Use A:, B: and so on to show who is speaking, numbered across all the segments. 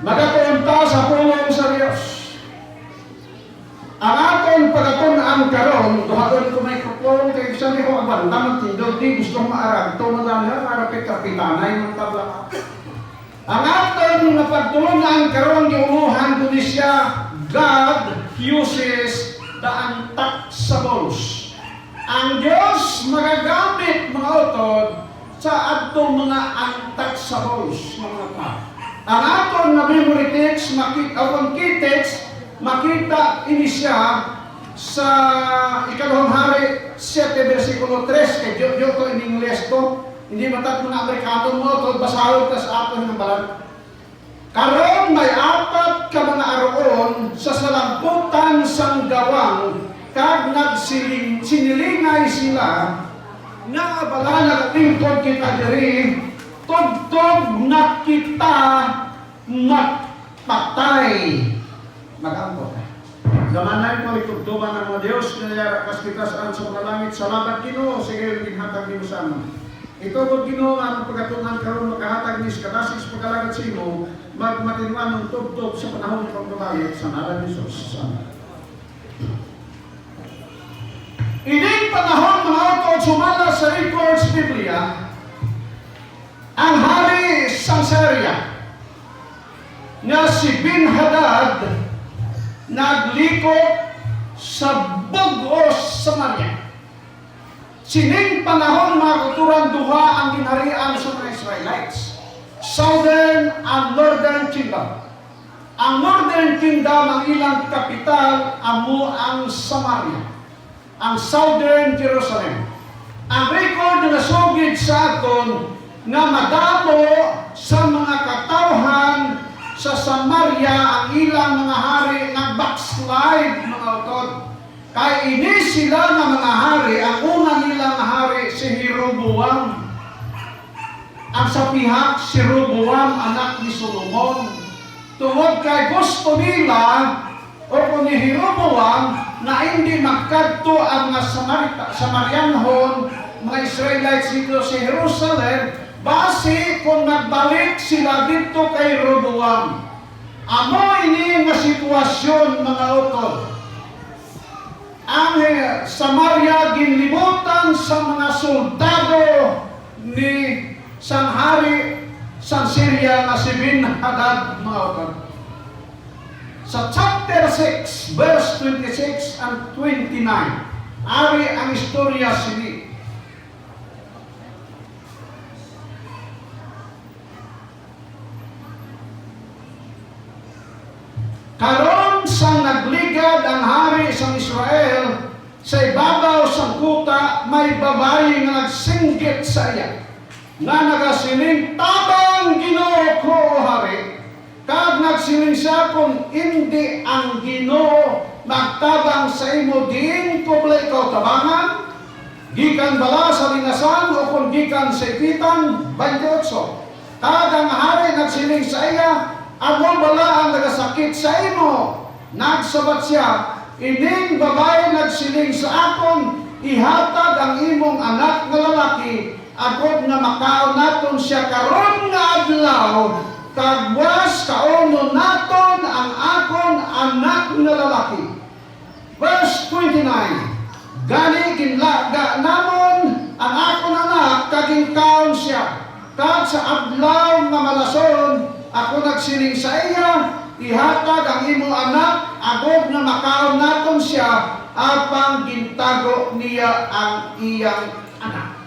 A: Magatuunta sa pulong sa Diyos. Ang aton pagkatunaan karon, duhaon ko may kapulong kay sabi ko aban, damat tindog di gusto maarag, ito madala, karapit kapitanay ng tabla. Ang aton na pagtulungan karon giuluhan ko siya, God uses the untouchables. Ang Diyos magagamit mga utod sa atong mga untouchables mga tao. Ang aton na memory text, key text, makita ini siya sa ikalawang hari 7 versikulo 3 kay Diyo to in English to, hindi matat mga Amerikano mo to, basahon ta sa aton ng balat. Karon may apat ka mga aroon sa salamputan sang gawang kag sinilingay sila nga abala nagtingkod kita diri tugtog na kita magpatay magampo ka. Gamanay ko itugtuban ng mga Diyos na kaspitasan sa mga langit salamat Ginoo sige ginhatag nimo sa amin. Ito ko Ginoo ang pagatunan karon makahatag ni kadasis pagkalangit sa imo magmatinwan ng tugtog sa panahon ng pagbabayad sa ngalan ni Jesus. Ining panahon mga utod sumala sa records Biblia ang hari sang Syria na si Ben-Hadad naglikot sa Bugos, Samaria. Sining panahon mga kuturan duha ang ginharian sa mga Israelites. Southern and Northern Kingdom. Ang Northern Kingdom ang ilang kapital amo ang Samaria. Ang Southern Jerusalem. Ang record na nasugid sa aton nga madamo sa mga katawhan sa Samaria ang ilang mga hari nga backslide mga utod. Kay ini sila nga mga hari, ang unang nilang hari si Jeroboam. Ang sa pihak si Jeroboam anak ni Solomon. Tungod kay gusto nila o kung ni Jeroboam na hindi magkadto ang mga Samarianhon, mga Israelites dito sa Jerusalem, base kung nagbalik sila dito kay Jeroboam. Amo ini nga sitwasyon mga utod. Ang Samaria ginlibutan sa mga soldado ni sang hari sang Syria na si Ben-Hadad mga utod. Sa chapter 6, verse 26 and 29, ari ang istorya sini. Karon sang nagligad ang hari sang Israel sa ibabaw sang kuta, may babae nga nagsinggit sa iya nga nagasiling, tabang Ginoo ko hari. Kag nagsiling siya kung hindi ang Ginoo magtabang sa imo din ko blay ikaw tabangan gikan bala sa linasan o kung gikan sa ipitan 28. Kag ang hari nagsiling sa iya, amo bala ang nagasakit sa imo. Nagsabat siya, ining babae nagsiling sa akon, ihatag ang imong anak nga lalaki, agod nga makaon naton siya karon nga adlaw, kagwas kauno naton ang akon anak nga lalaki. Verse 29, gani kinlaga namon ang akon anak, kaging kaon siya, kag sa adlaw nga malason, ako nagsiling sa iya, ihatag ang imong anak, agod na makaon naton siya, apang gintago niya ang iyang anak.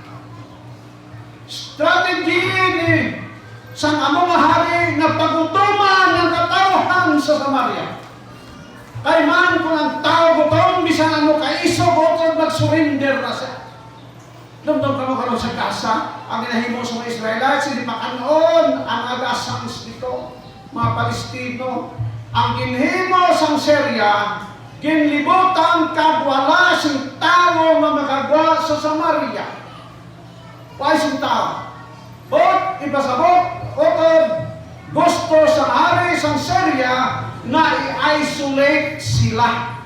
A: Strategy ni sang among hari nga pagutuman ng katawhan sa Samaria. Kay man kung ang tao gutom, bisan ano kaiso, bukod mag-surrender na siya. Dumdum ka mo karon sa Gaza, ang ginahimo sa mga Israelites, hindi makanon ang agasans dito, mga Palestino. Ang ginhimo sang Syria, ginlibutan kag wala sing tao nga makagwa sa Samaria. Why sing tao? But ipasabot utod gusto sa hari sang Syria na i-isolate sila.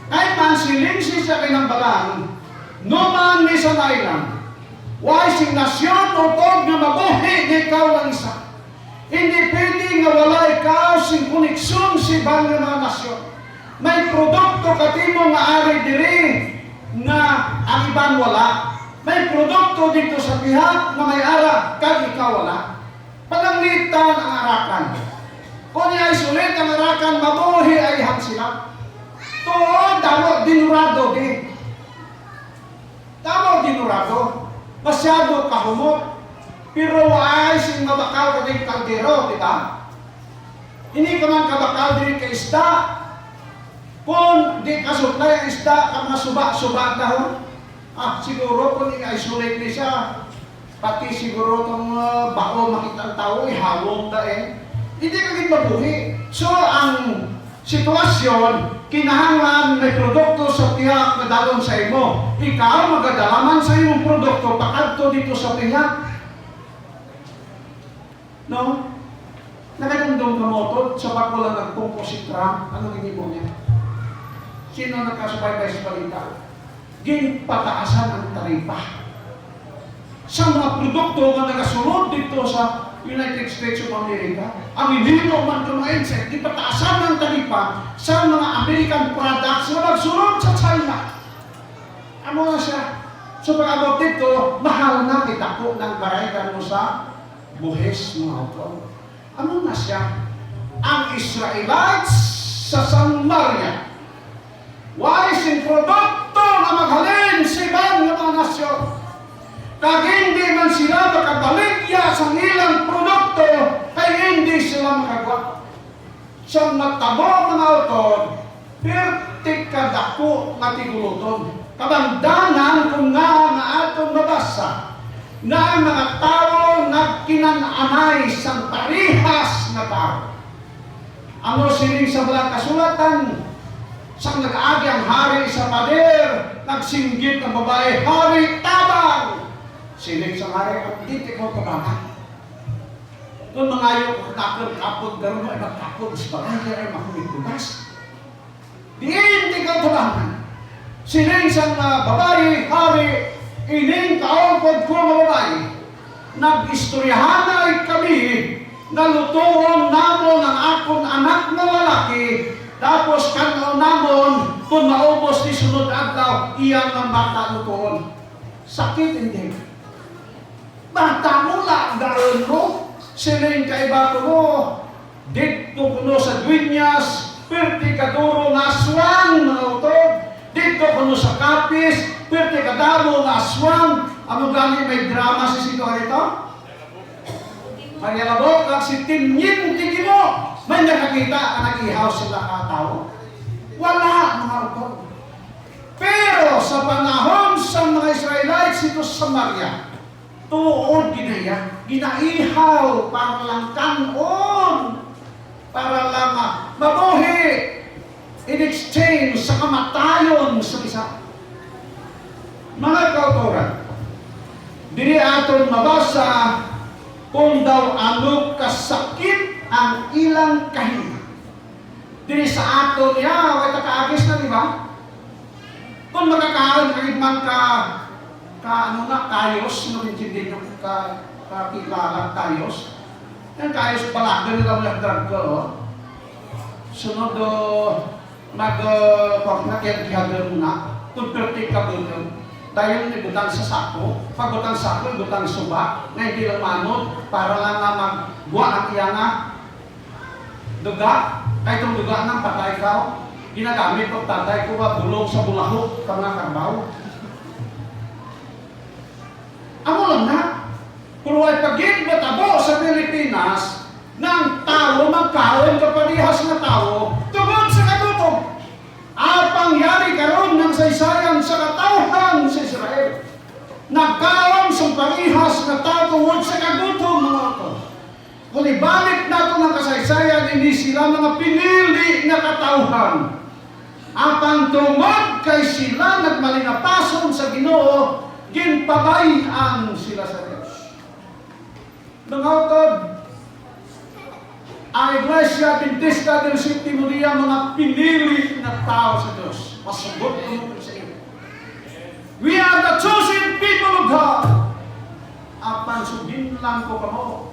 A: Kahit man siling siya kinambalan, no man ni sa island, why sing nasyon utod nga mabuhi di ikaw lang isa. Hindi pwede nga wala ikaw sing koneksyon si ibang nga mga nasyon. May produkto katimo nga ari diri nga ang iban wala. May produkto dito sa pihak na may ara kag ikaw wala. Pananglitan ang arakan. Kung ay sulit ang arakan, mabuhi ay han sila. Tuon, damo dinurado di. Damo dinurado. Masyado kahumot. Pero ay sing mabakaw ka din kaldero, di ba? Hindi ka man kabakaw din ka isda. Kung di ka suplay ang isda, ka masuba-suba dahon. Siguro kung i-isolate ni siya, pati siguro itong bao makita ang tao, ihawong da eh. Hindi ka din mabuhi. So, ang sitwasyon, kinahanglan may produkto sa tiyak na dalon sa imo. Ikaw, magadalaman sa iyong produkto, pakadto dito sa tiyak. No? Nakadumdum ka mo sa pagkulang nagpumpusit Trump, anong inibong niya? Sino nakasubaybay sa balita? Ginpataasan ang taripa. Sa mga produkto na nagasunod dito sa United States of America, ang inino man kumain sa ginpataasan ng taripa sa mga American products na nagsunod sa China. Ano na siya? So pag-abot dito, mahal na kitako ng baraygan mo sa buhes mga auto. Ano na siya? Ang Israelites sa Samaria. Wais yung produkto na maghalin sa ibang mga nasyon. Kag hindi man sila makabaligya sa ilang produkto, ay hindi sila makagawa. Sa matabo mga auton, pertik kadako nga tiguluton. Kabangdanan kung nga atong mabasa, na ang mga tao nagkinanamay sa parihas na tao. Ano sining sa mga kasulatan, sang nag-agi ang hari sa pader, nagsinggit ang babae, hari tabang! Sining sa hari, ang titik mo kabangan. Kung mga yung kapod, gano'n mo ay magkapod sa bagay, ay makumikulas. Hindi ka kabangan. Sining sa babae, hari, ining kaungkod ko mga babae, nag-istoryahan ay kami, nalutuon namon ang akong anak na lalaki, tapos kanaw namon, kung maubos ni sunod adlaw, iyang ang bata lutuon. Sakit hindi. Bata mo lang, gano'n mo, siling kaiba ko mo, dito kuno sa Dueñas, perti kaduro na aswang mga utod, dito kuno sa Kapis, perti kadamo na aswang. Ano gani may drama si Sito ito? May labok kag si Tinyin Tigimo. May nakakita ka nag-ihaw sila katao? Wala mga utod. Pero sa panahon sa mga Israelites ito sa Samaria, tuod ginaya, ginaihaw para lang kanon, para lang mabuhi in exchange sa kamatayon sa isa. Mga kautoran, diri aton mabasa kung daw ano kasakit ang ilang kahinga. Diri sa aton ya, way takaagis na, di ba? Kung makakaon kahit man kayos, nag-intindi nyo kakilala kayos. Yung kayos pala, ganun lang yung drug ko, sunod nag-kihagal muna, tupirtik ka doon. Dahil ibutang sa sako, pag butang sako, ibutang suba, na hindi lang manod, para lang na magbuwa ang iyanga duga, kahit itong duga ng patay ka, ginagamit ko tatay ko ba bulong sa bulahok, kang karbaw. Amo lang na, kung ay pagiging matabo sa Pilipinas, ng tao, magkaon kaparihas na tao, tugod sa katutom. Pangyari karon ng saysayang sa katauhan sa Israel. Nagkaon sa parihas na tao tungod sa kagutom mga ito. Kung ibalik nato ng kasaysayan, hindi sila mga pinili na katauhan. Apang tungod kay sila nagmalinapason sa Ginoo, ginpabayan sila sa Diyos. Mga utod, ang Iglesia Adventista del Sétimo Día, mga pinili na tao sa Diyos. Masugot ko sa iyo. We are the chosen people of God. Apan sugin lang ko kamo.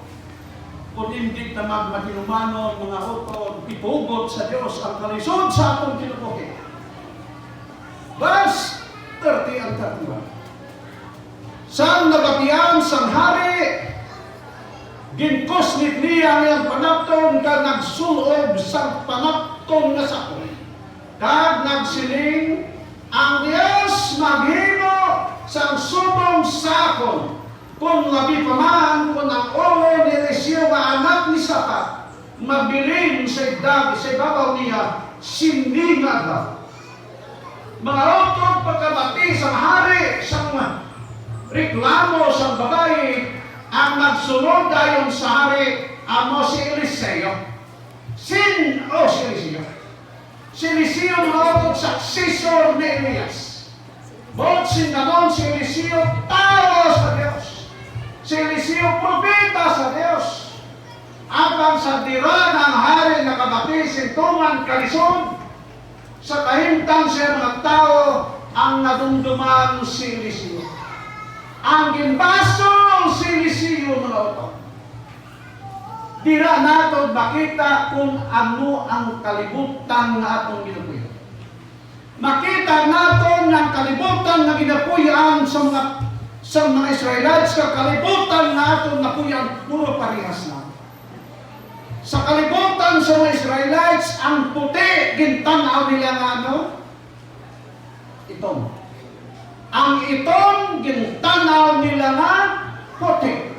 A: Kung hindi na magmatinumanon mga utod, ipugot sa Diyos ang kalisod sa atong kinupokit. Verse 30 and 31. Sang nabatian sang hari, ginkusnit niya ang panapton kag nagsulob sang panapton nga sakon. Kag nagsiling, ang Diyos maghimo sang subong sakon. Kung labi pa man, kung ang ulo ni Eliseo nga anak ni Safat, mabilin sa ibabaw niya, siningad daw. Mga utod pagkabati sa hari, sa reklamo sa babae, ang nagsunod dayon sa hari, amo si Eliseo. Si Eliseo. Si Eliseo mga utod, successor ni Elias. Bot sinanon si Eliseo, tao sa Diyos. Si Eliseo, propeta sa Diyos. Abang sa dira ng hari nakabati, sintungan kalisod, sa kahimtang siya mga tao, ang nadumduman si Eliseo. Ang ginbaso si Eliseo mga utod. Dira nato makita kung ano ang kalibutan na atong ginapuyo. Makita nato ng kalibutan na ginapuyan sa mga Israelites, kalibutan na atong napuyan, puro parehas na. Sa kalibutan sa mga Israelites, ang puti, gintanaw nila nga ano? Itong. Ang itong, gintanaw nila nga puti.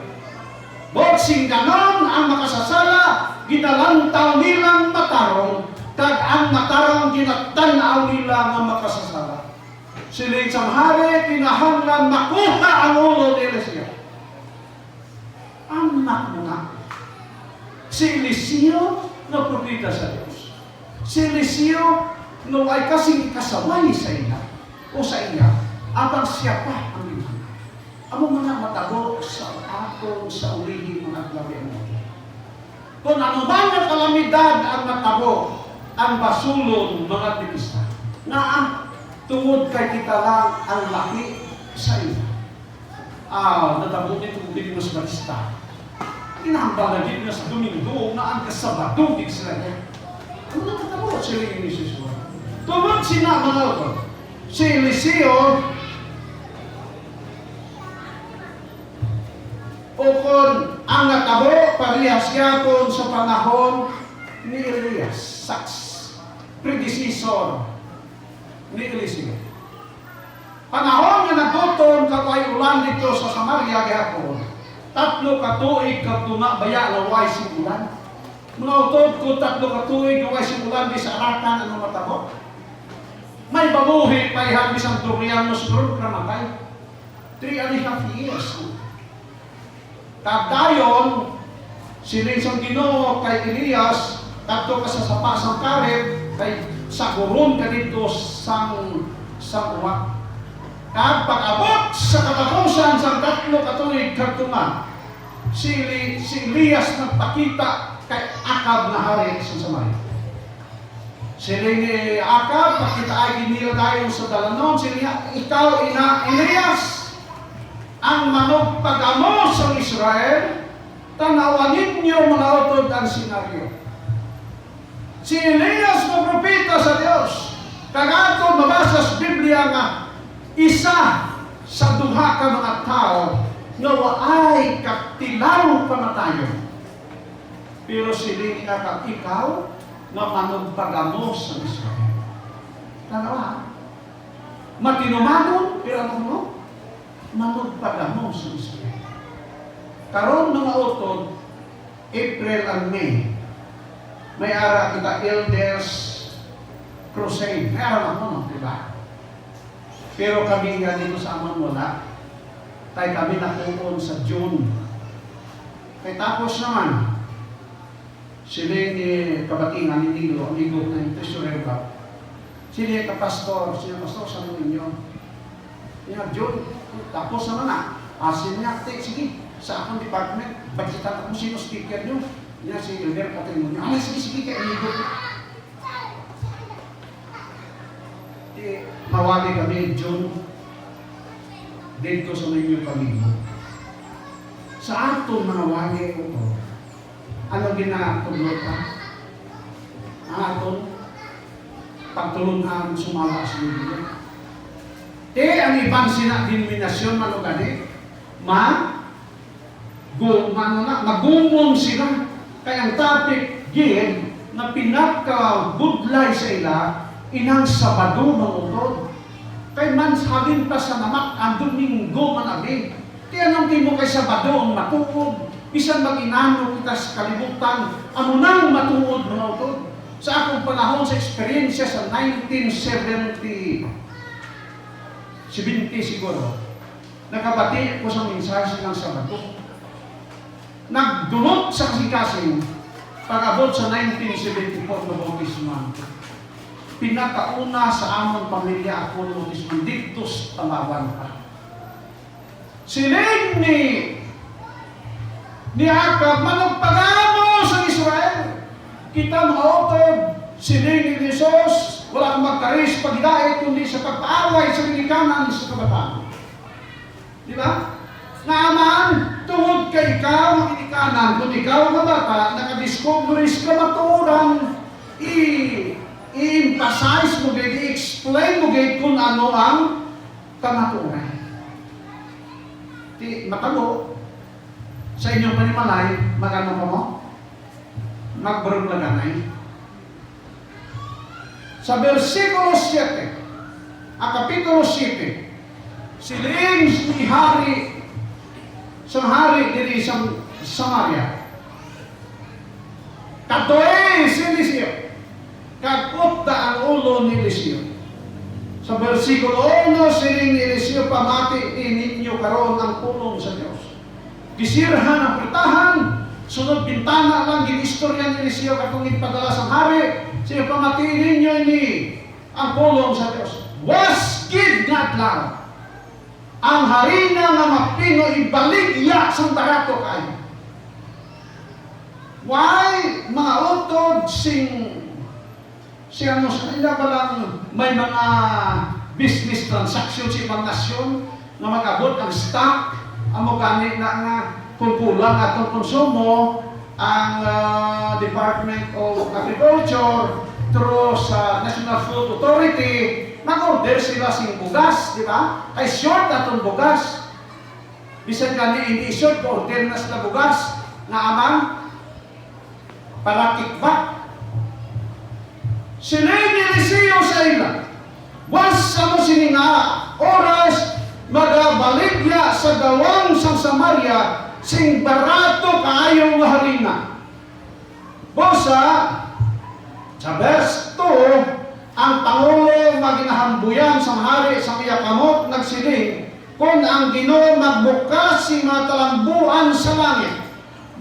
A: Botsing ganon, ang makasasala, ginalantaw nilang matarong, kag ang matarong ginatanaw nila nga makasasala. Sila isang hari, kinahanglan makuha ang ulo ni Eliseo. Anak mo na. Si Eliseo na propeta sa Diyos. Si Eliseo na ay kasing kasaway sa iya o sa iya, abang siya pa ang iman. Amo mga matabo sa atong sa ulihin mga aglabi mo. Kung ano man ang kalamidad ang matabo, ang basulon mga tipista, na tungod kay kita lang ang laki sa iyo. Natabo nito din mas Batista. Inahambal na din na sa Domingo na ang kasabado din sila niya. Ano natabo sila yung Eliseo? Tungod sina mga utod. Si Eliseo, o kung ang natabo, parehas yapon sa panahon ni Elias, predecessor ni Eliseo. Panahon nga nagutom kakay ulan dito sa Samaria gihapon. 3 ka tuig kag tuna baya laway simulan. Mga utod ko 3 ka tuig laway simulan di sa aratan ano matabo. May babuhi pa ihang bisang turiyan mo siguro kramatay. 3.5 years. Kagdayon, sila isang Ginoo kay Elias, kadto ka sa sapa sang karib, kay saguron ka dito sang uwak. Kag pag-abot sa katapusan sang 3 ka tuig kadtuna, si Elias nagpakita kay Akab na hari sa Samaria. Sila ni Akab, pakita ay ginila tayo sa dalanon, sila, ikaw ina Elias, ang manugpagamo sa Israel, tanawanin niyo mga utod ang senaryo. Si Elias na propeta sa Diyos, kagato mabasa sa Biblia nga, isa sa duha ka mga tao nga waay kaktilaw pamatayon. Pero sila nga ikaw nga manugpagamo sa Israel. Tanawa, matinumanon, pero ano mo? Manugpagamo sa Israel. Karon mga utod, April and May, may ara kita Elders Crusade. May ara mo, no? Diba? Pero kami nga dito sa amon wala. Kaya kami nakuon sa June. Kaya tapos naman, sila ni kabatingan ni Nilo, amigo na yung treasurer ba? Sila yung pastor sa ninyo. Yung June, tapos naman na. Asin niya, sige, sa akong department, bagitan ako sino speaker nyo. Yan si Elder Patrimonio. Sige, kaya amigo. Mawali kami June dito sa ninyo pamilya. Sa ato mga wali ko, ano ginatulog ka? Aton, pagtulungan sumala sa Biblia. Ang ibang denominasyon manugani, magumon sila. Kaya ang topic gid na pinaka-budlay sa ila, inang Sabado mangutod. Kay man halin pa sa namak, ang Domingo manabi. Anong timo kay Sabado ang matuod, bisan mag-inano kita sa kalibutan, amo nang matuod mga utod. Sa akong panahon sa eksperyensya sa 1970 siguro, nakabati ko sa mensahe ng Sabado. Nagdulot sa kasing-kasing, pag-abot sa 1974 na bautisman. Pinakauna sa among pamilya ako ng bautisman, dito sa Tamawan pa. Siling ni Akab, managpagamo sa Israel. Kita mga utod, siling ni Jesus, wala kang magkaris pagdait, kundi sa pagpaaway sa linikanan sa kabataan. Di ba? Naaman, tungod kay ikaw ang linikanan, kung ikaw ang bata, nakadiscoveries ka maturan, i-emphasize mo gayt, i-explain mo gayt kung ano ang kamaturan. Matalo, sa inyong panimalay, magano pa mo? Magbarog laganay. Sa versikulo 7, kapitulo 7, siling ni hari, sang hari diri sa Samaria. Katoy si Eliseo, kakupta ang ulo ni Eliseo. Sa versikulo 1, siling ni Eliseo, pamati ninyo karon ang pulong sa Diyos. Gisirhan ang pitahan, sunod bintana lang ginistorya ni Eliseo katong ipadala sa hari. Siya pamatiin ninyo ini ang pulong sa Diyos. Was gid nadlaw ang harina nga mapino ibaligya sa barato kayo. Why mga utod siya mo sa kanila palang may mga business transaction sa ibang nasyon na mag-abot ang stock ang magani na nga kung kulang atong konsumo ang Department of Agriculture through sa National Food Authority, mag-order sila sing bugas, di ba? Ay short atong bugas. Bisan kani hindi short, order na sila bugas na amang para kickback. Sinay ni Eliseo sa ila, was sa mo sininga oras magabaligya sa gawang sang Samaria sing barato kaayo nga harina. Bosa, sa verse 2, ang Pangulo maginahambuyan sa hari sa miyakamot nagsiling, kung ang Ginoo magbukas si mga talambuan sa langit,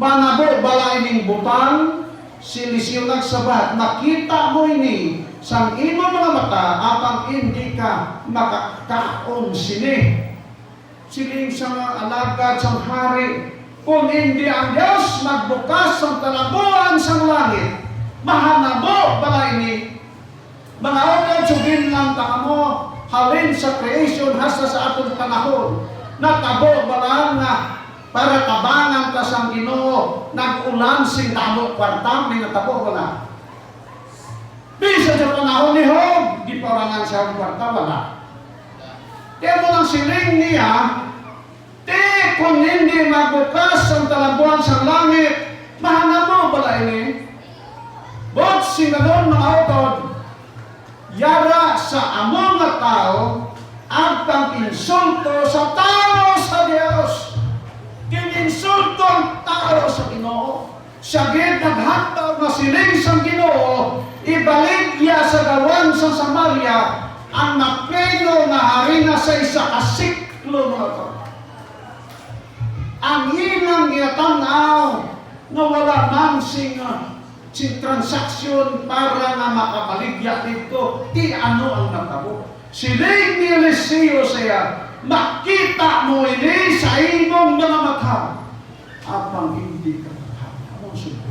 A: manabo balaining butang, si Eliseo nagsabat, makita mo ini sang imo mga mata, apang hindi ka makakaon sini. Siling sa mga alagad sa hari, kung hindi ang Diyos magbukas ang talabuan sa langit, mahanabo bala ini. Mga utod, sugin lang ta mo, halin sa creation hasta sa atong panahon, natabo bala nga para tabangan ka sa Ginoo, nag-ulan sing tamo kwartam, may natabo bala. Bisa sa panahon ni Job, di parangan siya ang kwarta, wala. Kaya mo lang siling niya, kung hindi magbukas ang talabuan sa langit, mahanamo bala ini. Bot singalon mga utod, yara sa among nga tao, agtang insulto sa tao sa Dios. Kininsulto ang tao sa Ginoo. Siya gid naghataw na siling sa Ginoo, ibaligya sa gawan sa Samaria ang napino na harina sa isa kasiklo mga utod. Ang inang ginatanaw na wala man sing transaksyon para na makabaligya dito, ti ano ang natabo. Siling ni Eliseo saya, makita mo ini sa imong mga mata, apang hindi ka makahal. Among sulit.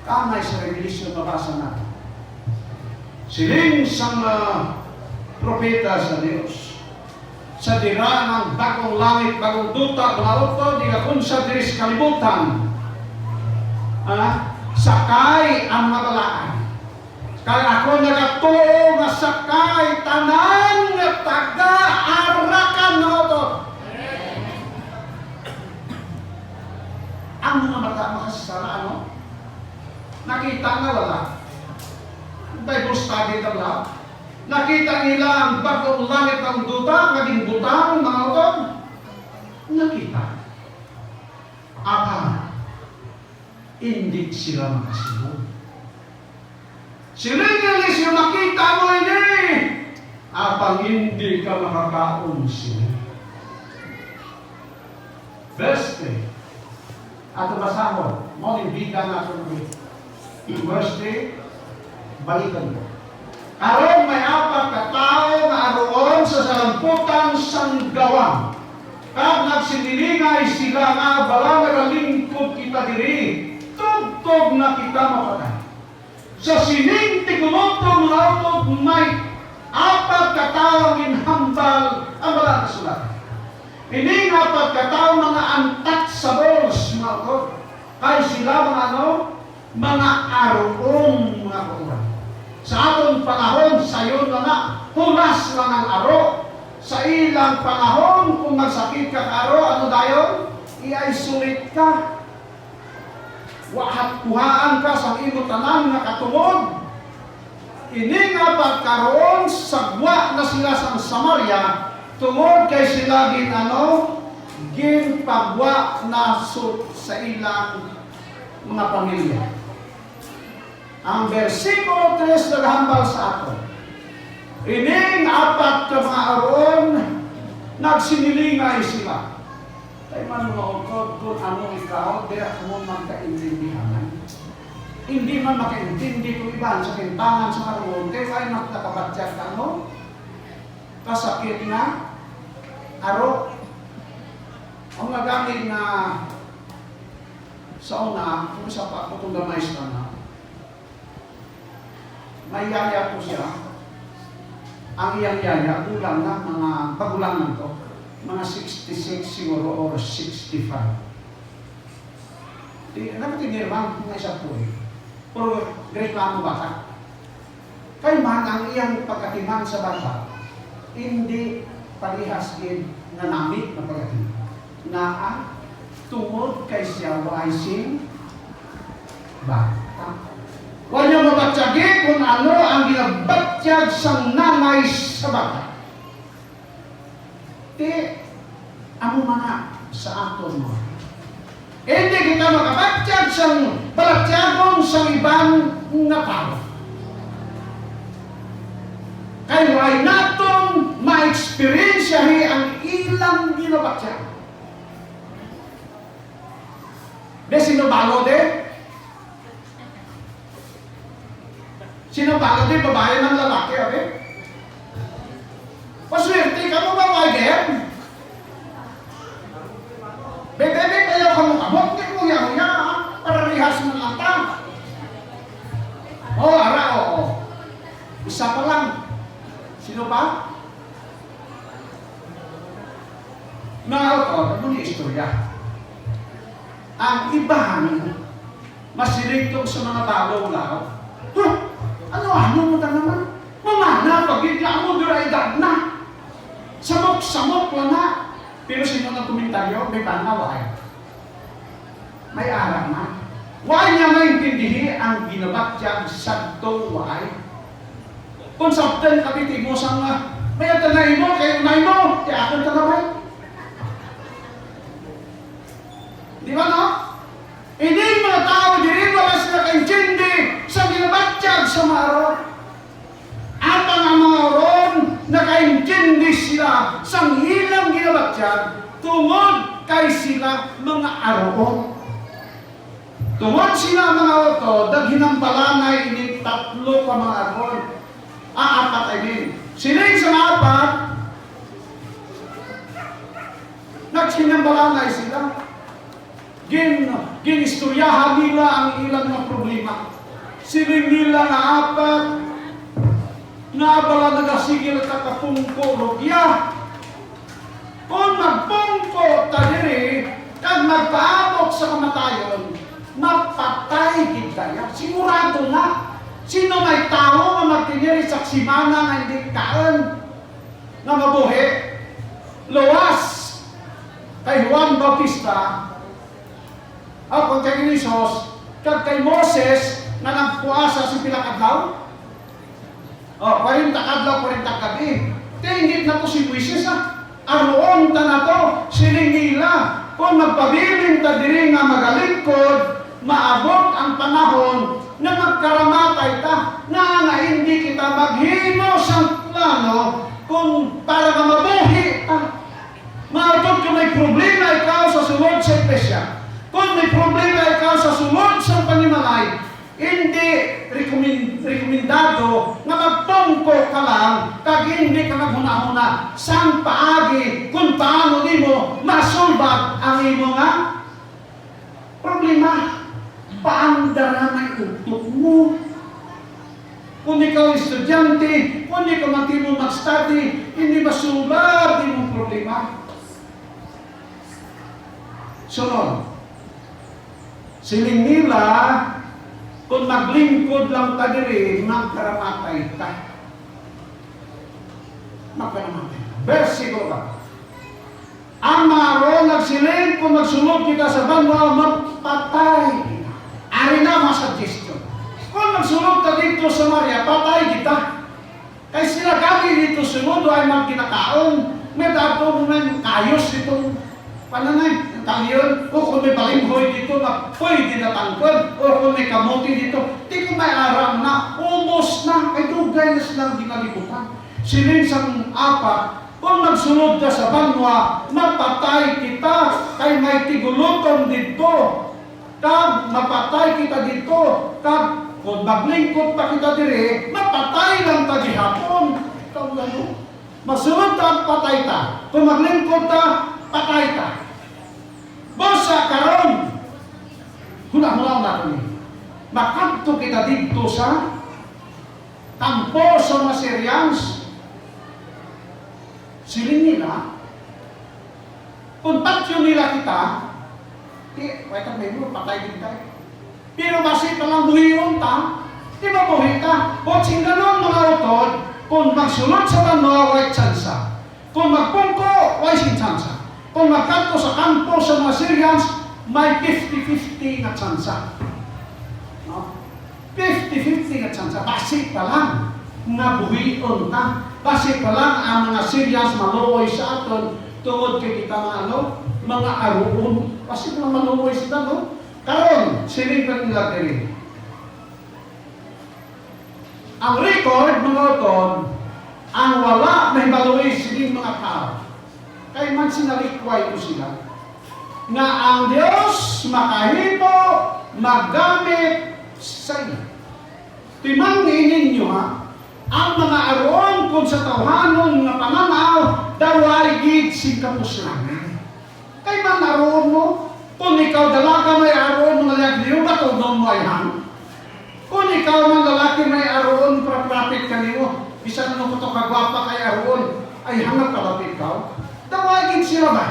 A: Kamay sa Revelation mabasa natin. Siling sang propeta sa Diyos, sa dira ng bagong langit, bagong duta, mga utod, di ka kung sa diris kalibutan, sakay ang mabalaan. Kaya ako nagatuo nga sakay tanan nga taga-arakan na ito. Ang mga mata makasasara, ano? Nakita nga wala. Bible study ka lang. Nakita nila ang bagong langit ng duta, naging butang, mga utod. Nakita. Apa, hindi sila makasunod. Sila yung nakita mo ini. Apang hindi ka makakaon sila. Verse 3. Ato basahon, mo ibigan nato ng verse 3, balikan mo. Karon may apat ka tao nga aroon sa salamputan sang gawang. Kag nagsinilingay sila nga bala nagalingkod kita diri, tugtog na kita mapatay. Sa sining tigumotong lautog may apat ka tao minhambal ang bala kasulat. Ini apat ka tao mga untouchables, mga utod. Kaya sila mga ano? Mga aroong mga kauran. Sa atong panahon, sayon na hulas lang ang aro. Sa ilang panahon, kung magsakit ka aro, ano dayon? I-isolate ka. Kuhaan ka sa imo tanan na katungod. Ini nga pagkaroon, sagwa na sila sa Samaria, tungod kay sila ginpagwa na sa ilang mga pamilya. Ang versikulo 3 naghambal sa ato. Ining apat ka mga aron, nagsinilingay sila. Kaya man mga ukod, kung ano ikaw, di ako magkaintindihan. Hindi man makaintindi kung iban sa kintangan sa aron, kaya ay nakakabatyag ka mo, kasakit na, aro. Ang nagamit na sa una, kung isa pa ako kung damay sa na, may yaya ko siya. Ang iyang yaya, kulang na, mga pagulangan to, mga 66 siguro or 65. Nakatinirman, mga isa po eh. Pero reklamo bata. Kaya man, ang iyang pagkatiman sa bata, hindi parihas din na namit na pagkatiman. Na tungod kay siya waising bata. Huwag niyo mabatyagin kung ano ang ginabatyag sa nanay sa bata. Ano mga sa aton mo? Hindi kita makabatyag sa balatyagon sa ibang nga tao. Kaya why naton ma-experiensyahi ang ilang ginabatyag. De sinubalo de? Sinubalo de babae ng lalaki, abe? Paswerte ka mo ba, Waiger? Bebe, kayo kamukabot, hindi mo yan, para rihas mo lang ta. Ara, oo. Isa pa lang. Sino ba? Ano ni istorya? Ang ibahan, masilitog sa mga talo-lao. Ano mo ta naman? Mamana, pag-igla mo, dura edad na. Samok-samok lang na. Pero sino ng komentaryo, may panaway. May arang na. Why niya maintindihi ang ginabatyag sa tuway? Kung sabdan kapitig mo sa mga, may atanay mo, kayo na mo, di akong tanaway. Di ba no? Hindi mga tao, di rin wala sila kaintindi sa ginabatyag sa mga aron. At ang mga aron, nakaintindi sila sa ilang ginabatyag tungod kay sila mga aron. Tungod sila mga oto, daghinang balangay ini tatlo ka mga aron. Apat ay din. Sila yung sa apat, nagsinang balangay sila. Ginistoryahan nila ang ilang mga problema. Siling nila na apat, nabala nagasigil kakapungko rogya. Kung magpungko ta diri, kag magpaabot sa kamatayon, mapatay kaya. Sigurado na. Sino may tao nga magtiniri sa simana nga hindi kaan na mabuhi? Luwas kay Juan Bautista ako kay Isos kag kay Moses na nagpuasa sa pilakadlaw. 40 kadlaw, 40 gabi. Tingit na to si Moises aroon ta na to, siling nila. Kung magpabiling ta diri nga magalingkod, maabot ang panahon na magkaramatay ta, na hindi kita maghimo sa plano kung para ka mabuhi ta. Maabot kung may problema ikaw sa sulod sa iglesia, kung may problema ikaw sa sulod sa panimalay, hindi rekomendado na magtungko ka lang kag hindi ka maghuna-huna sang paagi kung paano nimo masulbat ang imo nga problema. Paandara na iutok mo. Kung ikaw estudyante, kung ikaw matimo mag-study, hindi masulbat imong problema. Sunod, siling nila, kung maglingkod lang ta diri, magkaramatay ta. Magkaramatay ta. Versikulo ka. Ang mga roon nagsiling, kung magsunod kita sa banwa, magpatay kita. Ari na mga suggestion. Kung magsunod ka dito sa Maria, patay kita. Kaya sila kami dito sunod ay magkinakaon. May dato mo ng kayos itong pananay. Taliyon, o kung may balinghoy dito na pwede na tangkod, o kung may kamuti dito, di ko may aram na, umos na, ay dugay na silang di kalibutan. Siling sa apat, kung magsunod ka sa banwa, mapatay kita, kay may tigulutom dito. Kag mapatay kita dito, kag kung maglingkod pa kita dire, mapatay lang ta gihapon. Ikaw lang, masunod ta, patay ta. Kung maglingkod ta, patay ta. Basa karon, hula-hula na kami. Makadto kita dito sa kampo sa mga Syrians. Siling nila, kung patyo nila kita, wait a minute, patay din tayo. Pero basi pa lang buhiyon ta, di ba buhi ka? O ganon mga utod, kung magsunod sa banwa, way tsansa. Kung magpungko, way sin tsansa. Kung magkanto sa kampo sa mga Syrians, may 50-50 na tsansa. No? 50-50 na tsansa. Basi pa lang nga buhiyon ta. Basi pa lang ang mga Syrians maluoy sa aton tungod kay kita mga aruon. Basi pa lang maluoy sila, no? Karon, silipan nila diri. Ang record, mga utod, ang wala na hibaluoy siling mga tao. Kaya man sinalikway ko sila nga ang Diyos makahimo magamit sa iyo. Timangin ninyo ang mga aron kung sa tawhanon nga pananaw daway gid si kapuslangan. Kay man aron mo, kung ikaw dalaga may aron nga lagniyo batudon mo ay hang. Kung ikaw man lalaki may aron pra-prophet kanimo, bisan mo ko kagwapa kay aron ay hangat kalapit ka. Dawagin sila ba?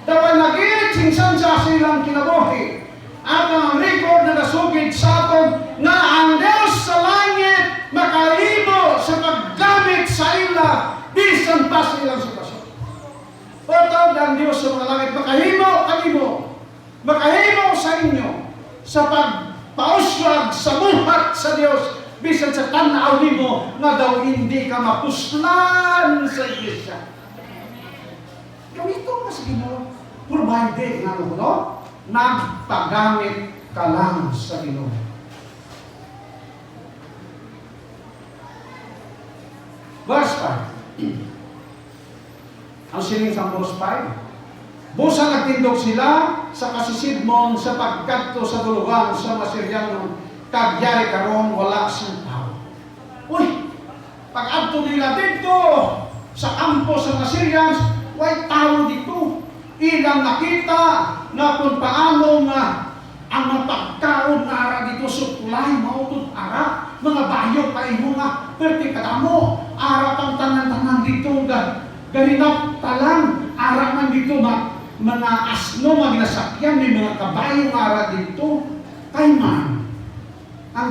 A: Dawag nagigit sinsan sa silang kinabuhi. At ang record na nasugid sa aton na ang Diyos sa langit makahimo sa paggamit sa ila bisan pa sa ilang sitwasyon. Patawad ang Diyos sa mga langit makahimo kanimo, makahimo sa inyo sa pagpauswag sa buhat sa Diyos bisan sa tanaw nimo na daw hindi ka mapuslan sa iglesia. Gamito ka sa Ginoo, provided nga no? Nagpagamit ka lang sa Ginoo. Verse 5. Ang siling sa verse 5. Busa nagtindog sila sa kasisidmon sa pagkadto sa dulugan sa Masyriano, kagyari karon wala siyang tao. Uy! Pag-adto nila dito sa kampo sa Masyrians, way tao dito. Ilang nakita na kung paano nga ang mapagkaon na ara dito suklay, mautod ara, mga bayo pa imo nga, perti kadamo, ara pang tanan-tanan dito, garinap talang, ara man dito, mga asno, mga nasakyan, may mga kabayo nga ara dito. Kay man,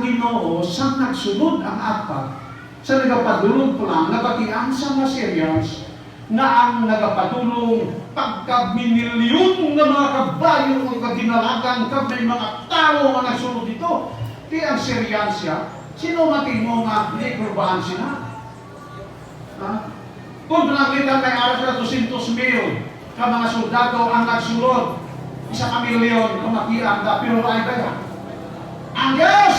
A: Ginoo sa nagsunod ang apat, sa nagapadulong po lang, nabatian sa mga Syrians, na ang nagapadulong pagka-minilyon ng mga kabayo o kaginalagan kag may mga tao nga nagsunod dito. Di ang Syrians siya, sino mating mo nga nikurbahan sila? Ha? Kung nakita kay aras na 200,000 ka mga soldado ang nagsulod, 1,000,000 kumakiang da, pero ay kaya. Ang Diyos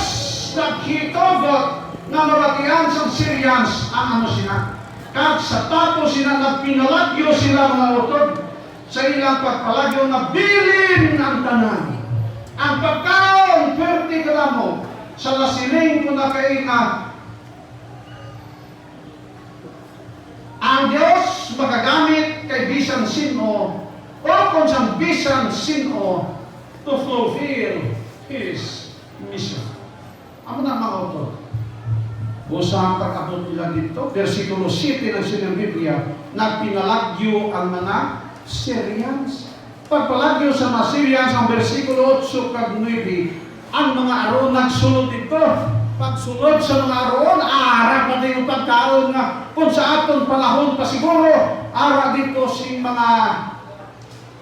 A: nagkitogot na mabatian sa Syrians ang ano sila. Kag sa tapos sila nagpinalagyo sila mga utod sa ilang pagpalagyo na bilin ang tanan. Ang pagkaon, perti ka mo, sa lasiling ko na kaina, ang Diyos magagamit kay bisan sino o kung siyang bisan sino to fulfill His mission. Ano na mga utod? Busa ang pagkabot nila dito, versikulo 7 ng Sinang Biblia, nagpinalagyo ang mga Syrians. Pagpalagyo sa mga Syrians, ang versikulo 8 kag 9, ang mga aron nagsunod dito. Pagsunod sa mga aron, arap na din yung pagkaon nga, kung sa atong panahon pa siguro, arap dito sing mga,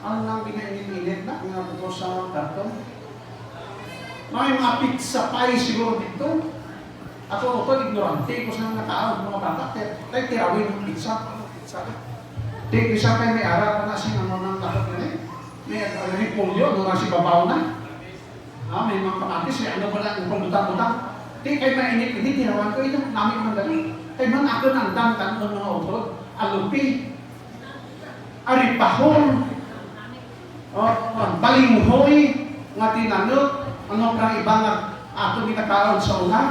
A: ano nang binainit na, nga po sa karton? May mga pizza pie siguro dito. Ako ignorante ko sa mga tao, mga bata, tayo tirawin ng pizza. Di isa kayo may arap na siya ano ng lakot na rin. May polio, ano na si babaw na. May mga kamatis, may ano ba lang, pagbutan-butan. Di kayo mainit, tirawan ko ito, namin mga dali. Kaya man ako ng dantan ng mga utod, alupi, aripahon, balinghoy, nga tinanot, ano kang ibang ato minakaon sa una,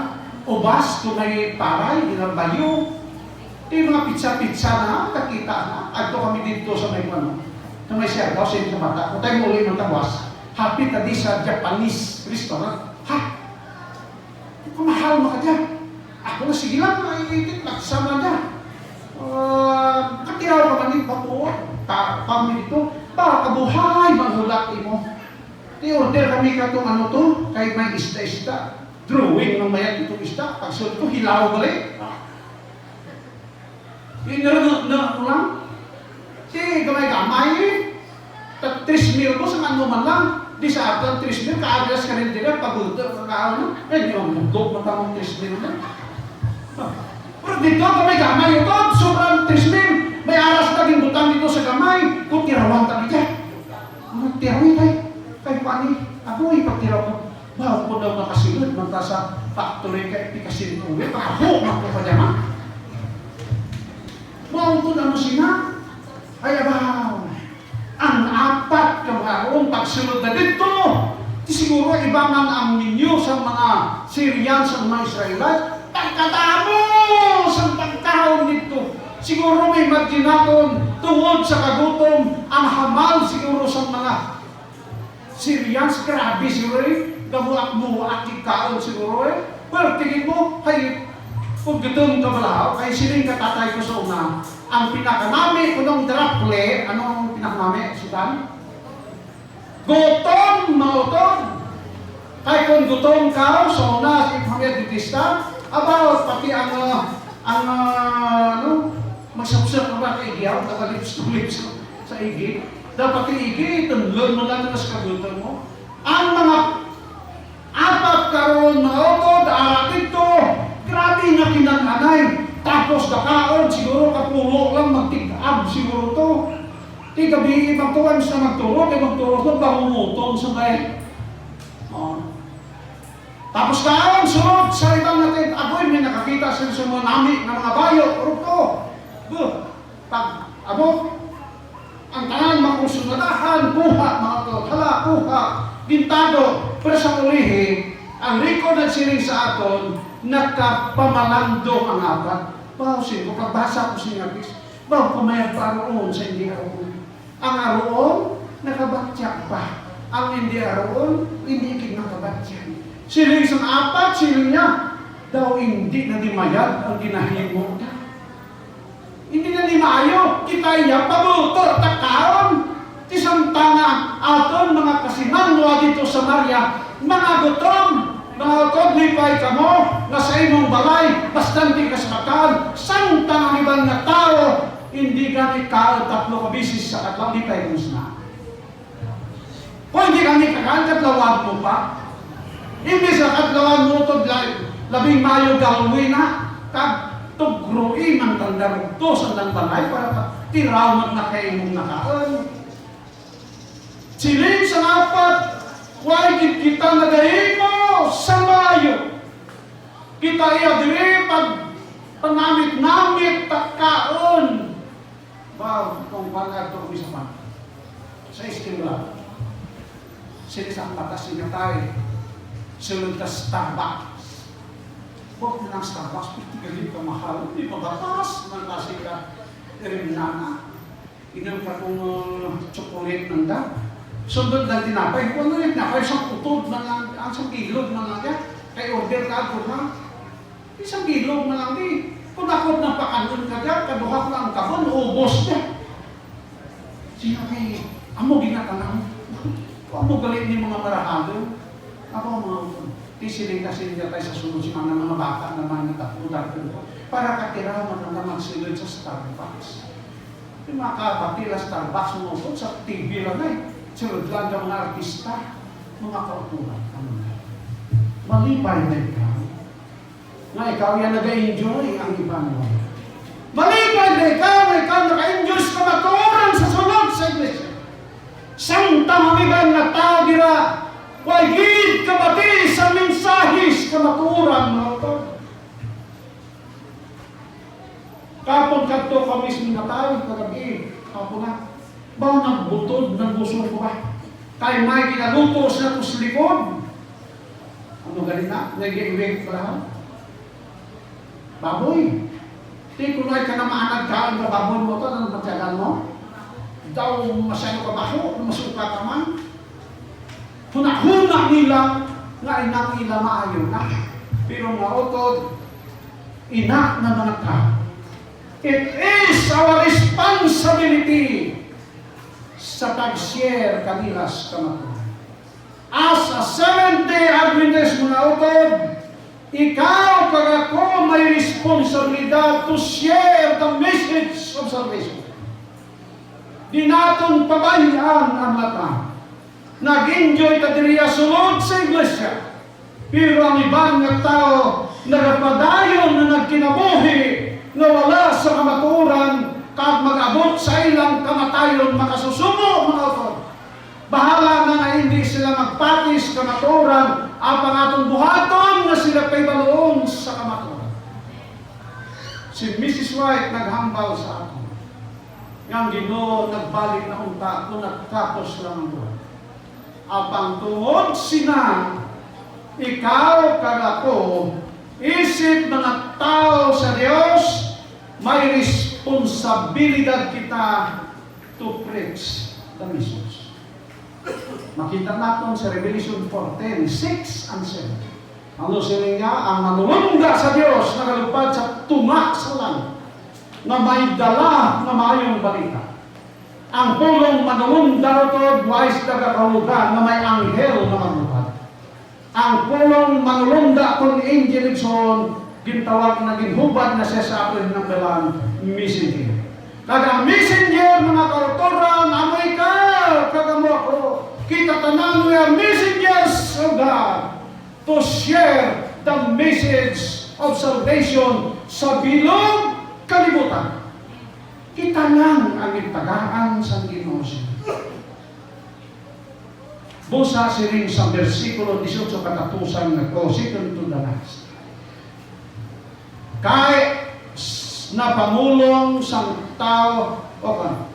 A: ubas, kung may paray, ginambayo. Yung mga pizza-pizza na, nakita na. Agto kami dito sa may ano. Sa may Siargao, sa inyo mata. Kung tayo muli ng tawas, hapit na di sa Japanese restaurant. Ha? Kumahal mo ka dyan. Ako na sige lang, naiitit, nagsama dyan. Katiraw ka man din, bato. Kami dito, para kabuhay, manghulak mo. I-order kami ka itong ano to, kahit may ista-ista. Drawing ng mayat itong ista, pagsunod ko, hilaw balik. Yung nalang lang. Si gamay-gamay, 3,000 ko sa ano man lang. Di sa atin, 3,000, kaagras ka rin dila, pagulto, kakaano. Hindi mo mundok, matamang 3,000 na. Pero dito, gamay-gamay ito, sobrang 3,000. May aras na din butang dito sa gamay. Kung tirawan kami dyan. Tirawin tayo. Kay pani, ako ipagtiraw ko. Bago ko daw nakasilod, manta sa factory ka, ipikasin ko. Ako, magpapadyaman. Mautod ano sina? Ay abaw, ang apat kabaron pagsunod na dito. Siguro iba man ang ninyo sa mga Syrians, sa mga Israelites. Pagkatamo sa pagkaon dito. Siguro may maginaton tungod sa kagutom. Ang hamal siguro sa mga Syrians. Grabe siguro eh. Gamuak-muak ikaon siguro eh. Pero tingin mo, hay, kung gitong kabalaw, kay siling katatay ko sa una, ang pinakamami ko nung draple, anong pinakamami, Sudan? Gutom, mautom. Kaya kung gutom ka, sa una, si Pamir Dutista, about pati magsapsap na ba kay Igiyaw, nakalips to lips sa igi. Dapat igi, tunlon mo lang na sa kagutom mo. Ang mga apat karon mga utod, dito, grabe na kinananay. Tapos dakaon, siguro kapulo lang magtigab siguro to. Di gabi, magtuwan sa magturo, kaya magturo to, bahumutong sa may. Tapos kaon, sunod, sa ibang natin, ako'y may nakakita sa mga nami ng mga bayo, ruto. Pag abot, ang tanan makusunadahan, buha, mga to, hala, buha, bintado, pero sa ulihin, ang record at siring sa aton, nagkapamalandong ang apat. Pausin ko, pagbasa ko siya, bago kumayag pa aroon sa hindi aroon. Ang aroon, nakabatyak pa. Ang hindi aroon, hindi ikig nakabatyak. Siling sa apat, siling niya, daw hindi na dimayad ang ginahimo. Hindi na di maayo, kita iya, pabuto, takaon. Tisang tanga aton, mga kasinanwa dito sa Maria, mga gutom, Kodlipay ka mo, na sa imong balay, bastante ka sa kataan, santang ang ibang na tao, hindi ka ni kao tatlo ka bisis sa katlaw, di tayo musna. Kung hindi ka ni kakaan, katlawag mo pa. Hindi sa katlawan mo ito, labing mayo gawin na, tugruin ang tanda to sa balay, para tiraw na kayo mong nakaan. Siling sa apat, why kita nagayin mo sa mayo. Kita iya diri pag panamit-namit takkaon. Wow, kung pala ito kami sa pan. Sa istimula. Sila sa patas niya tayo. Sulod ka Starbucks. Huwag na ng Starbucks, pitigilin ka mahal. Hindi pa batas ng kasi ka rinana. Inom ka kung chocolate ng da. Sundod ng tinapay. Kung ano yung tinapay, isang utod na lang, isang ilog na lang yan. Kay order ka ako ha. Isang ilog na lang di. Kung ako ng pakanon ka dyan, kaduha ko lang kabon, ubos niya. Sino kay, amo ginatanaw. Kung amo galit ni mga marahado, ako mga tisiling kasi niya tayo sa sunod si mga bata naman na tapudan ko. Para katira maganda magsilid sa Starbucks. Yung mga kapatila Starbucks mo po sa TV lang eh. Sunod lang ng mga artista, mga kauturan. Malipay na ikaw. Nga ikaw yan nag-enjoy ang iba mo. Malipay na ikaw naka-enjoy sa kamaturan sa sunod sa iglesia. Santang iban na tao dira, wagid kabati sa mensahis kamaturan mo ito. Kapon kadto kami na tayo, kagabi, kapon na. Bawa nagbutod, nagbuso ko ba? Kaya may ginaluto sa ito sa likod. Ano galing na? Nag-iwig pala. Baboy. Di kunay ka na maanag ka, ang baboy mo ito, ang matyagan mo. Daw masyado ka baso, masuka ka man. Hunahuna nila, nga inang nila maayon na. Pero mautod, ina na mga tao. It is our responsibility sa pag-share kanilas kamaturan. As a Seventh-day Adventist mga utod, ikaw kag ako may responsibilidad to share the message of salvation. Di naton pabayaan ang mata. Nag-enjoy ta diriya sulod sa iglesia. Pero ang ibang nga tao nagapadayon na nagkinabuhi na wala sa kamaturan kag mag-abot sa ilang kamatayon makasusumo mga utod. Bahala na nga hindi sila magpatis kamaturan apang atong buhaton na sila pa'y baloon sa kamaturan. Si Mrs. White naghambal sa akin. Ngang Ginoo nagbalik na unta kung nagtapos lang ang buhay. Apang tungod sina, ikaw kag ako, isip mga tao sa Diyos, may responsibilidad kita to preach the message. Makita natin sa Revelation 4:10, 6 and 7. Ano sila nga? Ang manulungga sa Diyos nakalupad sa tunga sa langit na may dala na mayong balita. Ang pulong manulungga ito, wais nagkakalugan na may anghel na manulungga. Ang pulong manulungga kung angel Nixon, gintawag na ginhubad na siya sa akin ng belang messenger. Kada messenger, mga kautoran, amoy ka, kagamo ako. Kita tanan, we are messengers of God to share the message of salvation sa bilog kalibutan. Kita lang ang itagaan sa Ginoo. Busa siring sa versikulo 18 katatusan na ko, second to the last. Kahit na pamulong sa tao o ka,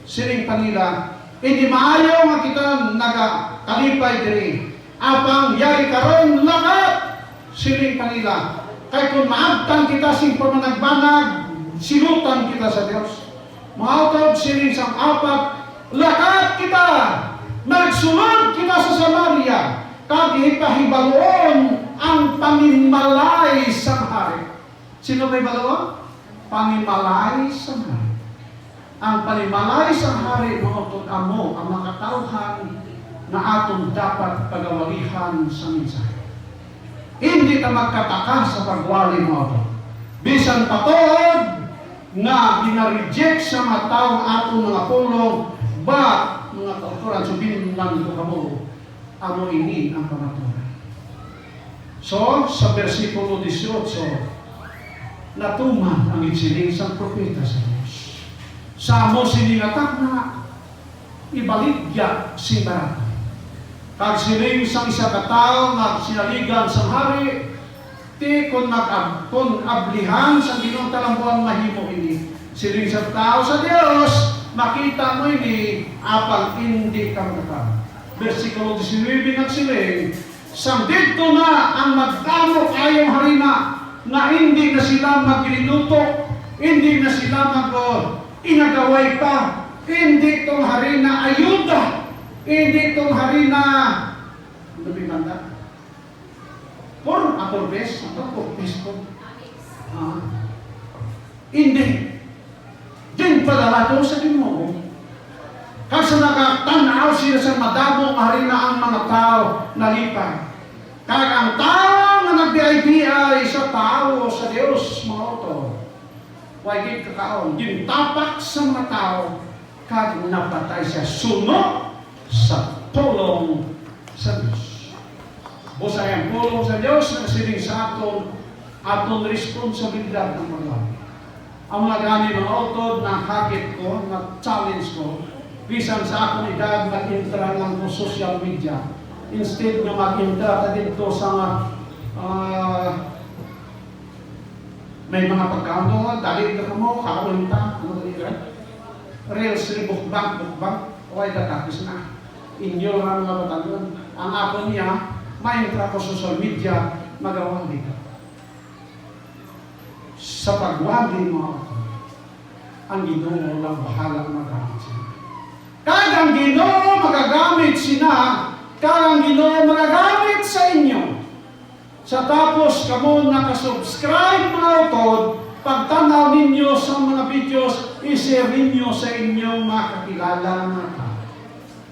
A: siring panila, hindi maayaw nga kita nagakalipay diri. Apang yari karon lakat, siring panila. Kaya kung maabtan kita sing pamanagbanag, silutan kita sa Diyos. Mautod siring sang apat, lakat kita, nagsulod kita sa Samaria, kag ipahibaloon ang pamimalay sa hari. Sino may balawan? Pamimalay sa hari. Ang pamimalay sa hari, mautod amo, ang makatauhan na aton dapat pagawalihan sa mensahe. Hindi ka magkataka sa pagwali mo ito. Bisan patod na ginareject sa mga taong atong mga pulong, ba mga kauturan, sabihin lang ito kamo, amo ini ang kamaturan. So, sa versikulo 18, natuman ang itsiling sa propeta sa Diyos. Sa amo siningatak na ibaligya si Barata. Kag sining sang isa katao nga sinaligan sa hari, ti kung ablihan sa Ginoong talambuan mahimo ini. Sining sa tao sa Dios, makita mo ini apang hindi ka magkatao. Versikulo 19 nagsiling, sang dito na ang magdamo kayong harina na hindi na sila maglinuto, hindi na sila inagaway pa, hindi itong harina ayuda, hindi itong harina lumimanda. Aporbes, po. Hindi. Din padala to sa Ginoo. Kasi nakatanaw sila sa madamo harina ang mga tao nalipay. Kag ang tao na nagbiay-biay sa tao sa Dios mo to. Wagig kakaon, gintapak sa mga tao kag napatay siya suno sa pulong sa Dios. Busay ang pulong sa Dios na siling sa aton responsibilidad ng paglabi. Ang mga gani ng autod na hagit ko, na challenge ko, bisan sa akong edad mag-intra lang ko social media, instead na mag-intra ta dito sa may mga pagkaon doon, dalit ka mo, kakunta, ano ba yun? Reels, bukbang, okay, tatapos na. Inyo lang mga batalyon. Ang ako niya, ma-intra ko social media, magawang dito. Sa pagwagi mo, ang Ginoo lang bahala magamit sila. Kag ang Ginoo magagamit sila, kag ang Ginoo magagamit sa inyo. Sa tapos kamo nakasubscribe mga utod, pagtanaw ninyo sa mga videos, i-share ninyo sa inyong mga kakilala mga tao.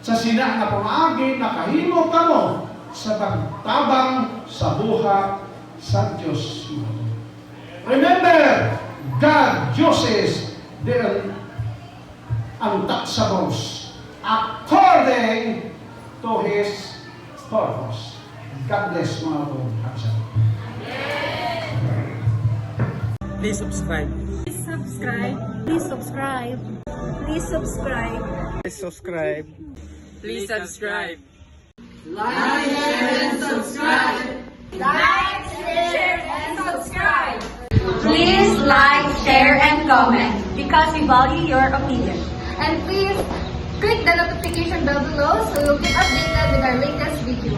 A: Sa sina na pamaagi, nakahimo kamo sa pagtabang sa buhat sa Diyos. Remember, God uses the untouchables according to His purpose. God bless mga kapatid.
B: Please subscribe.
C: Please subscribe. Please subscribe. Please subscribe.
B: Please subscribe. Please subscribe.
C: Like, share, and subscribe. Please like, share, and comment because we value your opinion. And please click the notification bell below so you'll get updated with our latest video.